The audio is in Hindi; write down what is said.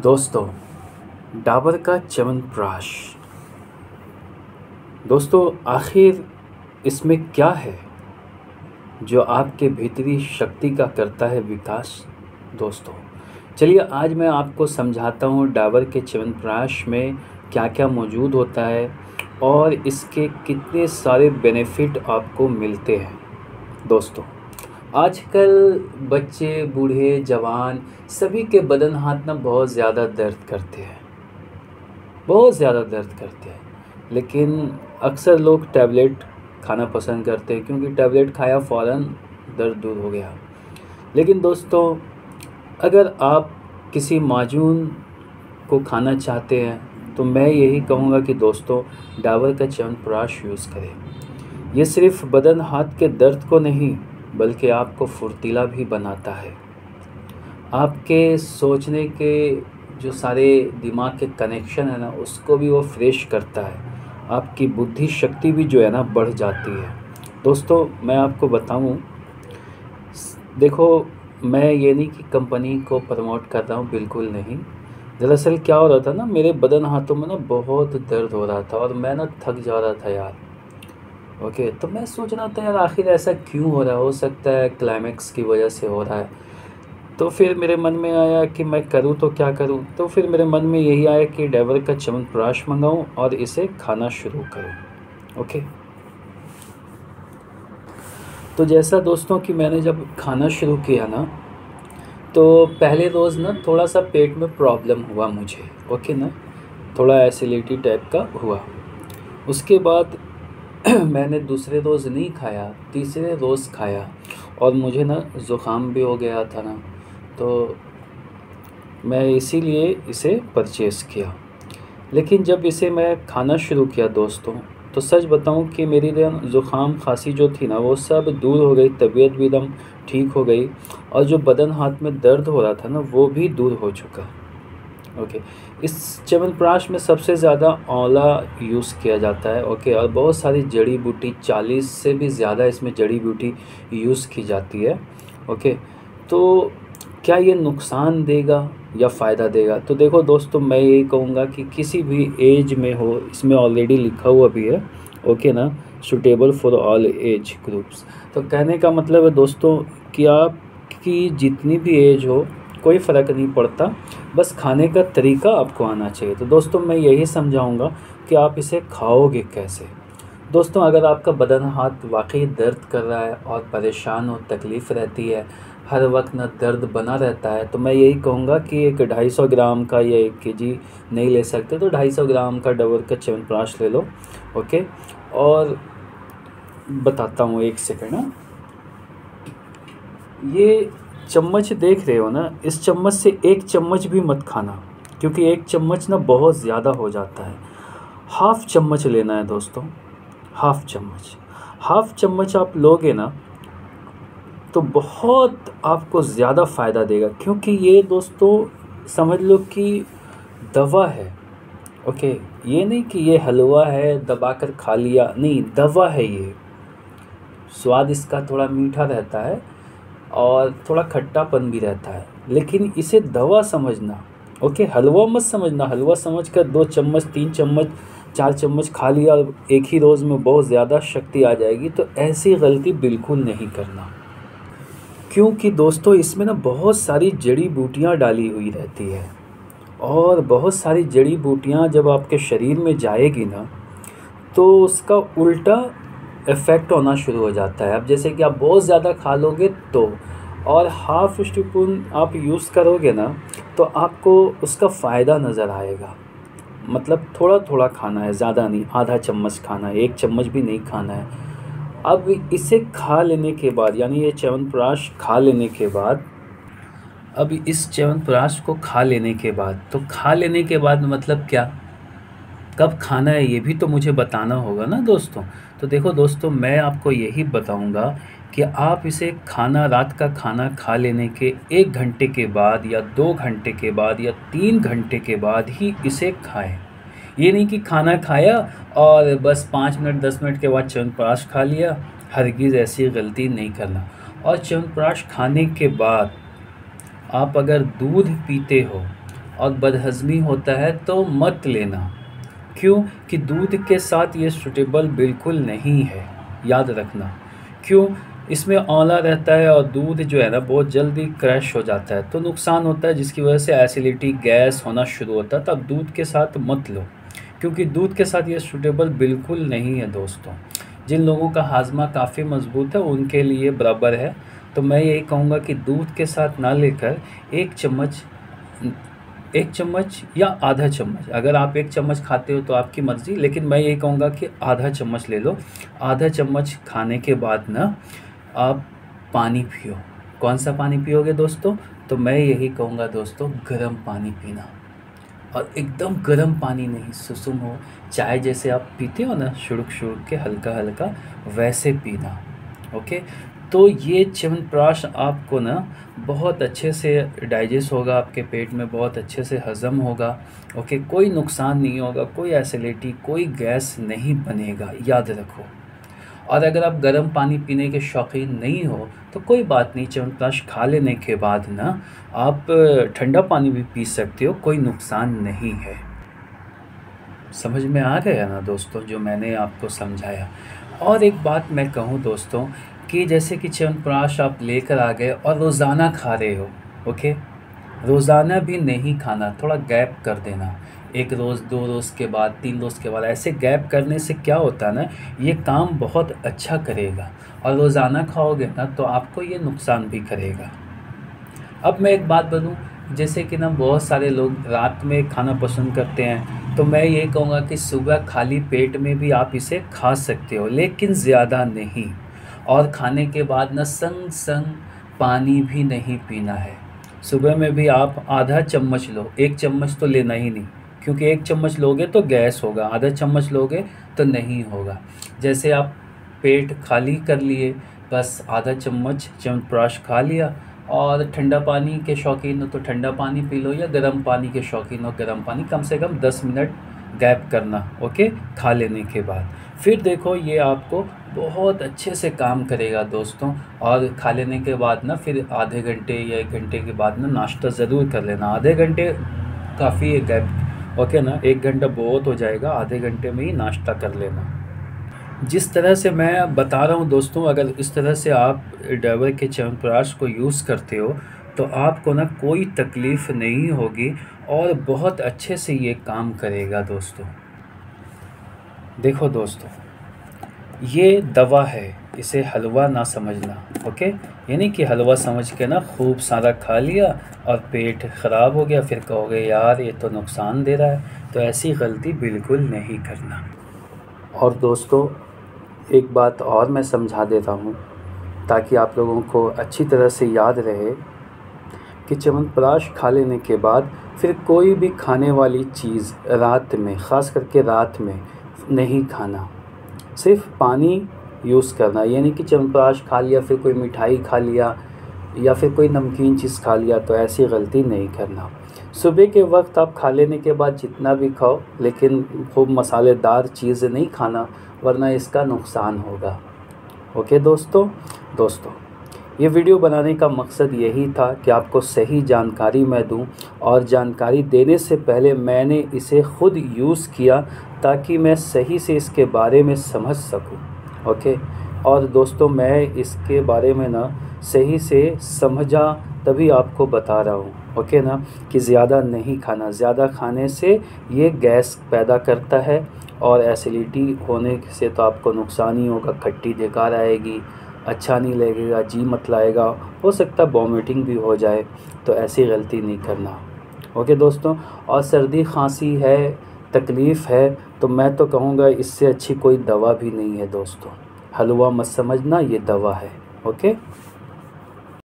दोस्तों, डाबर का च्यवनप्राश। दोस्तों, आखिर इसमें क्या है जो आपके भीतरी शक्ति का करता है विकास। दोस्तों, चलिए आज मैं आपको समझाता हूँ डाबर के च्यवनप्राश में क्या क्या मौजूद होता है और इसके कितने सारे बेनिफिट आपको मिलते हैं। दोस्तों, आजकल बच्चे, बूढ़े, जवान सभी के बदन हाथ ना बहुत ज़्यादा दर्द करते हैं, लेकिन अक्सर लोग टैबलेट खाना पसंद करते हैं क्योंकि टैबलेट खाया फ़ौरन दर्द दूर हो गया। लेकिन दोस्तों, अगर आप किसी माजून को खाना चाहते हैं तो मैं यही कहूँगा कि दोस्तों डाबर का च्यवनप्राश यूज़ करें। ये सिर्फ बदन हाथ के दर्द को नहीं बल्कि आपको फुर्तीला भी बनाता है। आपके सोचने के जो सारे दिमाग के कनेक्शन है ना उसको भी वो फ्रेश करता है। आपकी बुद्धि शक्ति भी जो है ना बढ़ जाती है। दोस्तों, मैं आपको बताऊं, देखो मैं ये नहीं कि कंपनी को प्रमोट कर रहा हूँ, बिल्कुल नहीं। दरअसल क्या हो रहा था ना, मेरे बदन हाथों में ना बहुत दर्द हो रहा था और मैं ना थक जा रहा था यार। ओके, तो मैं सोच रहा था यार आखिर ऐसा क्यों हो रहा है, हो सकता है क्लाइमेक्स की वजह से हो रहा है। तो फिर मेरे मन में आया कि मैं करूँ तो क्या करूँ। तो फिर मेरे मन में यही आया कि डाबर का च्यवनप्राश मंगाऊँ और इसे खाना शुरू करूँ। ओके, तो जैसा दोस्तों कि मैंने जब खाना शुरू किया ना तो पहले रोज़ ना थोड़ा सा पेट में प्रॉब्लम हुआ मुझे। ओके ना, थोड़ा एसिडिटी टाइप का हुआ। उसके बाद मैंने दूसरे रोज़ नहीं खाया, तीसरे रोज़ खाया और मुझे ना ज़ुकाम भी हो गया था ना, तो मैं इसीलिए इसे परचेज़ किया। लेकिन जब इसे मैं खाना शुरू किया दोस्तों, तो सच बताऊं कि मेरी ज़ुकाम खांसी जो थी ना वो सब दूर हो गई, तबीयत भी एकदम ठीक हो गई और जो बदन हाथ में दर्द हो रहा था ना वो भी दूर हो चुका। ओके, इस च्यवनप्राश में सबसे ज़्यादा आंवला यूज़ किया जाता है। ओके, और बहुत सारी जड़ी बूटी, 40 से भी ज़्यादा इसमें जड़ी बूटी यूज़ की जाती है। ओके, तो क्या ये नुकसान देगा या फ़ायदा देगा? तो देखो दोस्तों, मैं यही कहूँगा कि किसी भी एज में हो, इसमें ऑलरेडी लिखा हुआ भी है। ओके ना, suitable for all age groups. तो कहने का मतलब है दोस्तों कि आपकी जितनी भी एज हो कोई फ़र्क नहीं पड़ता, बस खाने का तरीका आपको आना चाहिए। तो दोस्तों मैं यही समझाऊंगा कि आप इसे खाओगे कैसे। दोस्तों, अगर आपका बदन हाथ वाकई दर्द कर रहा है और परेशान हो, तकलीफ़ रहती है, हर वक्त ना दर्द बना रहता है, तो मैं यही कहूँगा कि एक 250 ग्राम का या 1 केजी नहीं ले सकते तो 250 ग्राम का डाबर का च्यवनप्राश ले लो। ओके, और बताता हूँ, एक सेकेंड। हाँ, ये चम्मच देख रहे हो ना, इस चम्मच से 1 चम्मच भी मत खाना क्योंकि 1 चम्मच ना बहुत ज़्यादा हो जाता है। हाफ़ चम्मच लेना है दोस्तों, हाफ़ चम्मच आप लोगे ना तो बहुत आपको ज़्यादा फ़ायदा देगा क्योंकि ये दोस्तों समझ लो कि दवा है। ओके, ये नहीं कि ये हलवा है दबा कर खा लिया, नहीं, दवा है ये। स्वाद इसका थोड़ा मीठा रहता है और थोड़ा खट्टापन भी रहता है, लेकिन इसे दवा समझना। ओके, हलवा मत समझना। हलवा समझकर 2 चम्मच, 3 चम्मच, 4 चम्मच खा लिया और एक ही रोज़ में बहुत ज़्यादा शक्ति आ जाएगी, तो ऐसी गलती बिल्कुल नहीं करना। क्योंकि दोस्तों इसमें ना बहुत सारी जड़ी बूटियाँ डाली हुई रहती है और बहुत सारी जड़ी बूटियाँ जब आपके शरीर में जाएगी ना तो उसका उल्टा इफ़ेक्ट होना शुरू हो जाता है। अब जैसे कि आप बहुत ज़्यादा खा लोगे तो, और हाफ़ टीस्पून आप यूज़ करोगे ना तो आपको उसका फ़ायदा नज़र आएगा। मतलब थोड़ा थोड़ा खाना है, ज़्यादा नहीं, आधा चम्मच खाना है, 1 चम्मच भी नहीं खाना है। अब इसे खा लेने के बाद, यानी ये च्यवनप्राश खा लेने के बाद, अब इस च्यवनप्राश को खा लेने के बाद, तो खा लेने के बाद मतलब क्या, कब खाना है ये भी तो मुझे बताना होगा ना दोस्तों। तो देखो दोस्तों, मैं आपको यही बताऊंगा कि आप इसे खाना, रात का खाना खा लेने के 1 घंटे के बाद या 2 घंटे के बाद या 3 घंटे के बाद ही इसे खाएं। ये नहीं कि खाना खाया और बस 5 मिनट 10 मिनट के बाद च्यवनप्राश खा लिया। हरगिज़ ऐसी गलती नहीं करना। और च्यवनप्राश खाने के बाद आप अगर दूध पीते हो और बदहज़मी होता है तो मत लेना। क्यों कि दूध के साथ ये सूटेबल बिल्कुल नहीं है, याद रखना। क्यों, इसमें आंवला रहता है और दूध जो है ना बहुत जल्दी क्रैश हो जाता है, तो नुकसान होता है, जिसकी वजह से एसिडिटी गैस होना शुरू होता है। तब दूध के साथ मत लो, क्योंकि दूध के साथ ये सूटेबल बिल्कुल नहीं है दोस्तों। जिन लोगों का हाजमा काफ़ी मजबूत है उनके लिए बराबर है। तो मैं यही कहूँगा कि दूध के साथ ना लेकर एक चम्मच या आधा चम्मच, अगर आप एक चम्मच खाते हो तो आपकी मर्ज़ी, लेकिन मैं यही कहूँगा कि आधा चम्मच ले लो। आधा चम्मच खाने के बाद ना आप पानी पियो। कौन सा पानी पियोगे दोस्तों? तो मैं यही कहूँगा दोस्तों, गर्म पानी पीना। और एकदम गर्म पानी नहीं, सुसुम हो, चाय जैसे आप पीते हो ना शुरुक शुरुक के हल्का हल्का, वैसे पीना। ओके, तो ये च्यवनप्राश आपको ना बहुत अच्छे से डाइजेस्ट होगा, आपके पेट में बहुत अच्छे से हज़म होगा। ओके, कोई नुकसान नहीं होगा, कोई एसिडिटी, कोई गैस नहीं बनेगा, याद रखो। और अगर आप गर्म पानी पीने के शौकीन नहीं हो तो कोई बात नहीं, च्यवनप्राश खा लेने के बाद ना आप ठंडा पानी भी पी सकते हो, कोई नुकसान नहीं है। समझ में आ गया ना दोस्तों जो मैंने आपको समझाया? और एक बात मैं कहूँ दोस्तों, कि जैसे कि च्यवनप्राश आप लेकर आ गए और रोज़ाना खा रहे हो, ओके, रोज़ाना भी नहीं खाना, थोड़ा गैप कर देना। एक रोज़, 2 रोज़ के बाद, 3 रोज़ के बाद, ऐसे गैप करने से क्या होता है ना, ये काम बहुत अच्छा करेगा। और रोज़ाना खाओगे ना तो आपको ये नुकसान भी करेगा। अब मैं एक बात बोलूँ, जैसे कि ना बहुत सारे लोग रात में खाना पसंद करते हैं, तो मैं ये कहूँगा कि सुबह खाली पेट में भी आप इसे खा सकते हो, लेकिन ज़्यादा नहीं। और खाने के बाद ना संग संग पानी भी नहीं पीना है। सुबह में भी आप आधा चम्मच लो, 1 चम्मच तो लेना ही नहीं, क्योंकि 1 चम्मच लोगे तो गैस होगा, आधा चम्मच लोगे तो नहीं होगा। जैसे आप पेट खाली कर लिए, बस आधा चम्मच च्यवनप्राश खा लिया, और ठंडा पानी के शौकीन हो तो ठंडा पानी पी लो, या गर्म पानी के शौकीन हो गर्म पानी, कम से कम 10 मिनट गैप करना, ओके, खा लेने के बाद। फिर देखो ये आपको बहुत अच्छे से काम करेगा दोस्तों। और खा लेने के बाद ना फिर आधे घंटे या 1 घंटे के बाद ना नाश्ता ज़रूर कर लेना। आधे घंटे काफ़ी है गैप, ओके ना, 1 घंटा बहुत हो जाएगा, आधे घंटे में ही नाश्ता कर लेना। जिस तरह से मैं बता रहा हूँ दोस्तों, अगर इस तरह से आप डाबर के च्यवनप्राश को यूज़ करते हो तो आपको ना कोई तकलीफ़ नहीं होगी, और बहुत अच्छे से ये काम करेगा दोस्तों। देखो दोस्तों, ये दवा है, इसे हलवा ना समझना, ओके। यानी कि हलवा समझ के ना खूब सारा खा लिया और पेट ख़राब हो गया, फिर कहोगे यार ये तो नुकसान दे रहा है, तो ऐसी गलती बिल्कुल नहीं करना। और दोस्तों एक बात और मैं समझा देता हूँ, ताकि आप लोगों को अच्छी तरह से याद रहे, कि च्यवनप्राश खा लेने के बाद फिर कोई भी खाने वाली चीज़ रात में, ख़ास करके रात में नहीं खाना, सिर्फ पानी यूज़ करना। यानी कि च्यवनप्राश खा लिया फिर कोई मिठाई खा लिया या फिर कोई नमकीन चीज़ खा लिया, तो ऐसी गलती नहीं करना। सुबह के वक्त आप खा लेने के बाद जितना भी खाओ, लेकिन खूब मसालेदार चीज़ नहीं खाना, वरना इसका नुकसान होगा। ओके दोस्तों, ये वीडियो बनाने का मकसद यही था कि आपको सही जानकारी मैं दूं, और जानकारी देने से पहले मैंने इसे ख़ुद यूज़ किया ताकि मैं सही से इसके बारे में समझ सकूं। ओके, और दोस्तों मैं इसके बारे में ना सही से समझा तभी आपको बता रहा हूँ, ओके ना, कि ज़्यादा नहीं खाना। ज़्यादा खाने से ये गैस पैदा करता है, और एसिडिटी होने से तो आपको नुकसान ही होगा, खट्टी बेकार आएगी, अच्छा नहीं लगेगा, जी मत लाएगा, हो सकता है वॉमिटिंग भी हो जाए, तो ऐसी गलती नहीं करना। ओके दोस्तों, और सर्दी खांसी है, तकलीफ़ है, तो मैं तो कहूँगा इससे अच्छी कोई दवा भी नहीं है दोस्तों। हलवा मत समझना, ये दवा है। ओके।